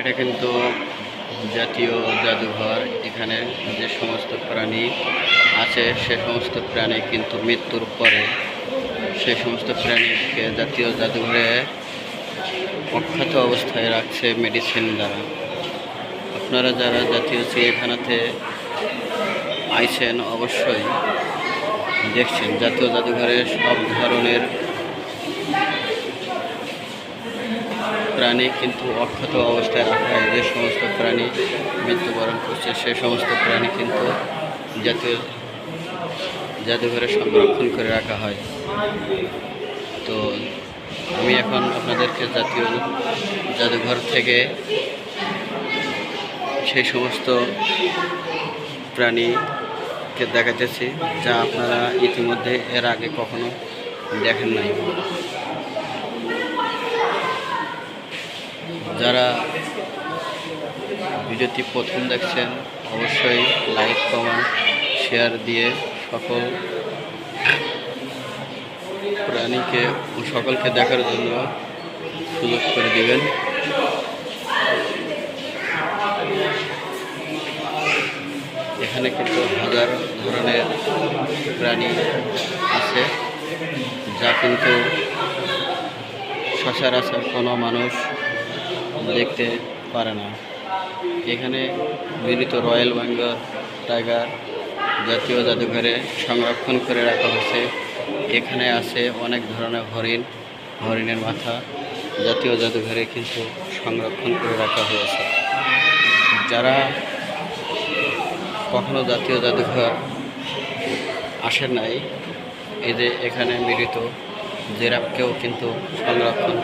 এটা কিন্তু জাতীয় জাদুঘর। এখানে যে সমস্ত প্রাণী আছে সে সমস্ত প্রাণী কিন্তু মৃত্যুর পরে সেই সমস্ত প্রাণীকে জাতীয় জাদুঘরে অক্ষত অবস্থায় রাখছে মেডিসিন দ্বারা। আপনারা যারা জাতীয় চিড়িয়াখানাতে আইছেন অবশ্যই দেখছেন জাতীয় জাদুঘরে সব ধরনের প্রাণী কিন্তু অক্ষত অবস্থায় রাখা হয়। যে সমস্ত প্রাণী মৃত্যুবরণ করছে সে সমস্ত প্রাণী কিন্তু জাতীয় জাদুঘরে সংরক্ষণ করে রাখা হয়। তো আমি এখন আপনাদেরকে জাতীয় জাদুঘর থেকে সেই সমস্ত প্রাণীকে দেখাতেছি যা আপনারা ইতিমধ্যে এর আগে কখনো দেখেন নাই। যারা ভিডিওটি প্রথম দেখছেন অবশ্যই লাইক কমেন্ট শেয়ার দিয়ে সকল প্রাণীকে ও সকলকে দেখার জন্য সুযোগ করে দিবেন। এখানে কিন্তু হাজার ধরনের প্রাণী আছে যা কিন্তু সচরাচর কোনো মানুষ দেখতে পারে না। এখানে মিলিত রয়্যাল বেঙ্গল টাইগার জাতীয় জাদুঘরে সংরক্ষণ করে রাখা হয়েছে। এখানে আছে অনেক ধরনের হরিণের মাথা জাতীয় জাদুঘরে কিন্তু সংরক্ষণ করে রাখা হয়েছে। যারা কখনো জাতীয় জাদুঘর আসেন নাই, এই যে এখানে মিলিত জিরাফকেও কিন্তু সংরক্ষণ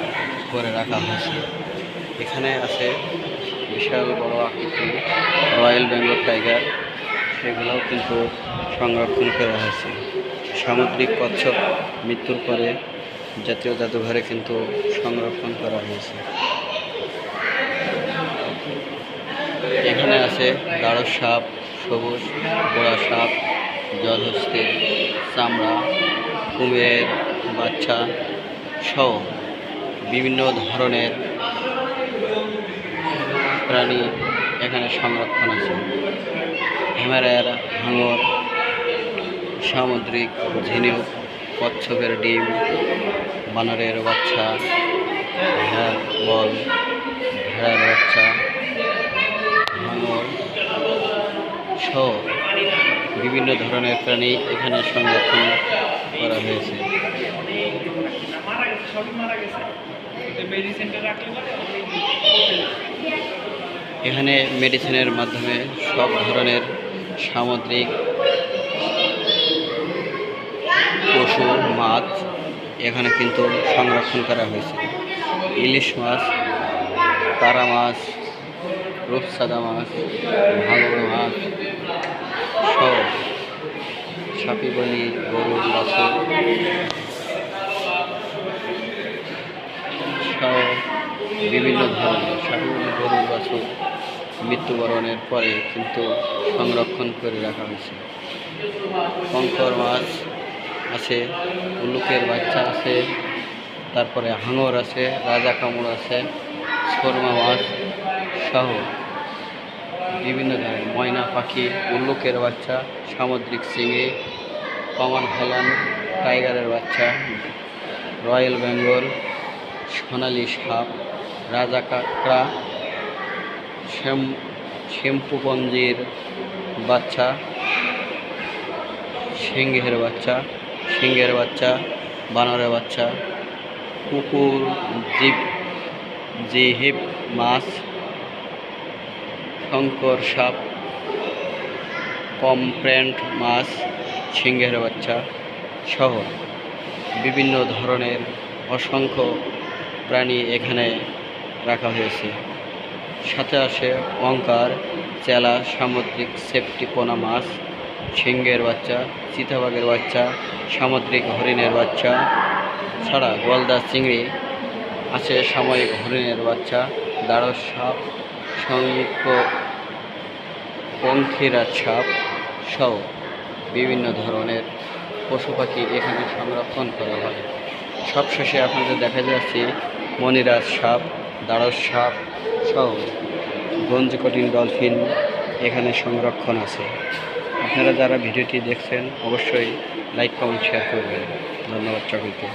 করে রাখা হয়েছে। এখানে আছে বিশাল বড় আকৃতি রয়্যাল বেঙ্গল টাইগার, সেগুলোও কিন্তু সংরক্ষণ করা হয়েছে। সামুদ্রিক কচ্ছপ মৃত্যুর পরে জাতীয় জাদুঘরে কিন্তু সংরক্ষণ করা হয়েছে। এখানে আছে গাঢ় সাপ, সবুজ গোড়া সাপ, জলহস্তি, চামড়া, কুমিরের বাচ্চা সহ বিভিন্ন ধরনের প্রাণী এখানে সংরক্ষণ আছে। হিমালয়ের হাঙর, সামুদ্রিক ঝিনুক, কচ্ছপের ডিম, বানরের বাচ্চা, ভেড়ার বল, ভেড়ার বাচ্চা, হাঙর সহ বিভিন্ন ধরনের প্রাণী এখানে সংরক্ষণ করা হয়েছে। এখানে মেডিসিনের মাধ্যমে সব ধরনের সামুদ্রিক পশু মাছ এখানে কিন্তু সংরক্ষণ করা হয়েছে। ইলিশ মাছ, তারা মাছ, রূপসাদা মাছ, ভাঙর মাছ সহ সাপিবনি, গরুর বাছুর সহ বিভিন্ন ধরনের সাপিবনি, গরুর বাছুর মৃত্যুবরণের পরে কিন্তু সংরক্ষণ করে রাখা হয়েছে। কঙ্কর মাছ আছে, উল্লুকের বাচ্চা আছে, তারপরে হাঙর আছে, রাজা কামড় আছে, শর্মা মাছ সহ বিভিন্ন ধরনের ময়না পাখি, উল্লুকের বাচ্চা, সামুদ্রিক চিংড়ি, কমন হেলান টাইগারের বাচ্চা, রয়্যাল বেঙ্গল, সোনালি সাপ, রাজা কাঁকড়া, শ্যাম্পুপঞ্জির বাচ্চা, সিংহের বাচ্চা, বানরের বাচ্চা, কুকুর, জিহিপ মাছ, শঙ্কর সাপ, পমফ্রেট মাছ, সিংহের বাচ্চা সহ বিভিন্ন ধরনের অসংখ্য প্রাণী এখানে রাখা হয়েছে। সাথে আসে অঙ্কার, চেলা, সামুদ্রিক সেপ্টিপোনা মাছ, সিংহের বাচ্চা, চিতাবাঘের বাচ্চা, সামুদ্রিক হরিণের বাচ্চা ছাড়া গলদা চিংড়ি আছে, সাময়িক হরিণের বাচ্চা, দাঁড় সাপ, পঙ্খিরাজ সাপ সহ বিভিন্ন ধরনের পশু পাখি এখানে সংরক্ষণ করা হয়। সবশেষে আপনাদের দেখা যাচ্ছে মণিরাজ সাপ, দাঁড় সাপ সহ গঞ্জকটিন ডলফিন এখানে সংরক্ষণ আছে। আপনারা যারা ভিডিওটি দেখছেন অবশ্যই লাইক কমেন্ট শেয়ার করবেন। ধন্যবাদ সকলকে।